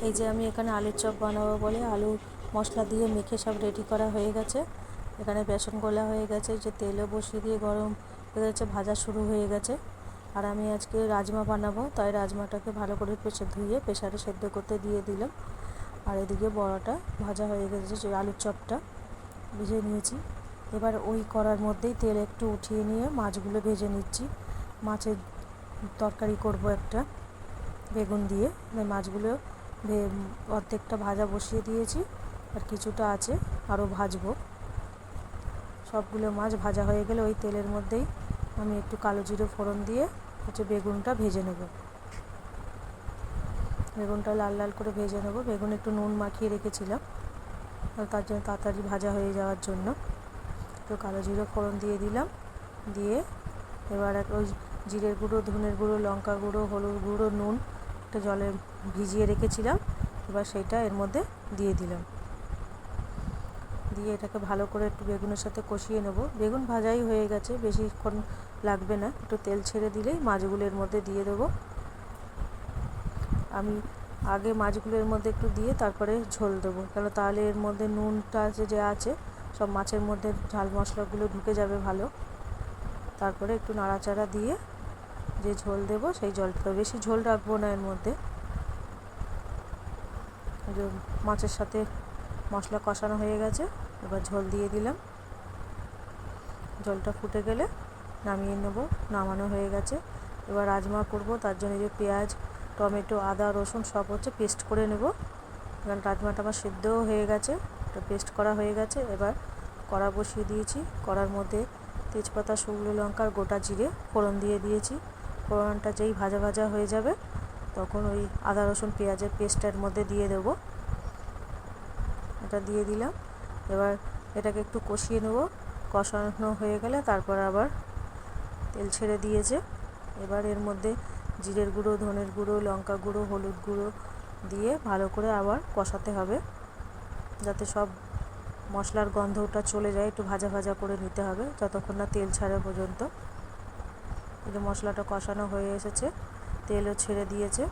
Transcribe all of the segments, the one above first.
এই যে আমি এখানে আলুর চপ বানাবো বলে আলু মশলা দিয়ে মেখে সব রেডি করা হয়ে গেছে। এখানে বেসন গোলা হয়ে গেছে, যে তেলও বসিয়ে দিয়ে গরম হয়ে গেছে, ভাজা শুরু হয়ে গেছে। আর আমি আজকে রাজমা বানাবো, তাই রাজমাটাকে ভালো করে ধুয়ে প্রেসারে সেদ্ধ করতে দিয়ে দিলাম। আর এদিকে বড়াটা ভাজা হয়ে গেছে, যে আলুর চপটা ভেজে নিয়েছি। এবার ওই কড়ার মধ্যেই তেল একটু উঠিয়ে নিয়ে মাছগুলো ভেজে নিচ্ছি। মাছের তরকারি করব একটা বেগুন দিয়ে। মাছগুলো অর্ধেকটা ভাজা বসিয়ে দিয়েছি, আর কিছুটা আছে আরও ভাজবো। সবগুলো মাছ ভাজা হয়ে গেলে ওই তেলের মধ্যেই আমি একটু কালো জিরে ফোড়ন দিয়ে বেগুনটা ভেজে নেব। বেগুনটা লাল লাল করে ভেজে নেব। বেগুন একটু নুন মাখিয়ে রেখেছিলাম, তার জন্য তাড়াতাড়ি ভাজা হয়ে যাওয়ার জন্য একটু কালো জিরে ফোড়ন দিয়ে দিলাম। দিয়ে এবার ওই জিরের গুঁড়ো, ধনের গুঁড়ো, লঙ্কা গুঁড়ো, হলুদ গুঁড়ো, নুন একটা জলে ভিজিয়ে রেখেছিলাম, এবার সেটা এর মধ্যে দিয়ে দিলাম। দিয়ে এটাকে ভালো করে একটু বেগুনের সাথে কষিয়ে নেব। বেগুন ভাজাই হয়ে গেছে, বেশিক্ষণ লাগবে না। একটু তেল ছেড়ে দিলেই মাছগুলো এর মধ্যে দিয়ে দেবো। আমি আগে মাছগুলো এর মধ্যে একটু দিয়ে তারপরে ঝোল দেবো, কেন তাহলে এর মধ্যে নুনটা যে আছে সব মাছের মধ্যে ঝাল মশলাগুলো ঢুকে যাবে ভালো। তারপরে একটু নাড়াচাড়া দিয়ে যে ঝোল দেবো সেই জলটা, বেশি ঝোল রাখবো না এর মধ্যে। মাছের সাথে মশলা কষানো হয়ে গেছে, এবার ঝোল দিয়ে দিলাম। জলটা ফুটে গেলে নামিয়ে নেব। নামানো হয়ে গেছে। এবার রাজমা করব, তার জন্য যে পেঁয়াজ, টমেটো, আদা, রসুন সব পেস্ট করে নেব। কারণ রাজমাটা আমার সেদ্ধও হয়ে গেছে, এটা পেস্ট করা হয়ে গেছে। এবার কড়া বসিয়ে দিয়েছি। কড়ার মধ্যে তেজপাতা, শুকনো লঙ্কা আর গোটা জিরে ফোড়ন দিয়ে দিয়েছি। ফোড়নটা যেই ভাজা ভাজা হয়ে যাবে তখন ওই আদা রসুন পেঁয়াজের পেস্টের মধ্যে দিয়ে দেব। এটা দিয়ে দিলাম। এবার এটাকে একটু কষিয়ে নেব। কষানো হয়ে গেলে তারপর আবার তেল ছেড়ে দিয়েছে। এবার এর মধ্যে জিরের গুঁড়ো, ধনের গুঁড়ো, লঙ্কা গুঁড়ো, হলুদ গুঁড়ো দিয়ে ভালো করে আবার কষাতে হবে, যাতে সব মশলার গন্ধটা চলে যায়। একটু ভাজা ভাজা করে নিতে হবে যতক্ষণ না তেল ছাড়া পর্যন্ত। এই যে মশলাটা কষানো হয়ে এসেছে, তেলও ছেড়ে দিয়েছে।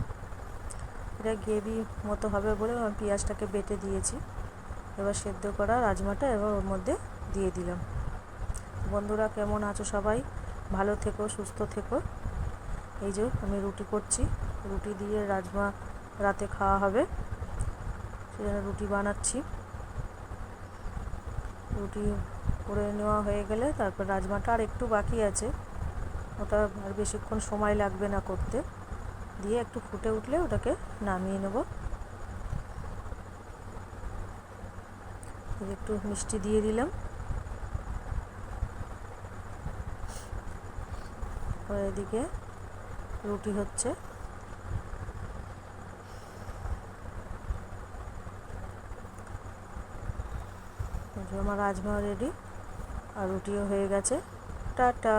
এটা গ্রেভি মতো হবে বলে আমি পেঁয়াজটাকে বেটে দিয়েছি। এবার সেদ্ধ করা রাজমাটা এবার ওর মধ্যে দিয়ে দিলাম। বন্ধুরা, কেমন আছো সবাই? ভালো থেকো, সুস্থ থেকো। এই যে আমি রুটি করছি, রুটি দিয়ে রাজমা রাতে খাওয়া হবে, সেজন্য রুটি বানাচ্ছি। রুটি করে নেওয়া হয়ে গেলে তারপর রাজমাটা আর একটু বাকি আছে, ওটা আর বেশিক্ষণ সময় লাগবে না করতে। দিয়ে একটু ফুটে উঠলে ওটাকে নামিয়ে নেব। একটু মিষ্টি দিয়ে দিলাম। এদিকে রুটি হচ্ছে। আমার রাজমা রেডি, আর রুটিও হয়ে গেছে। টাটা।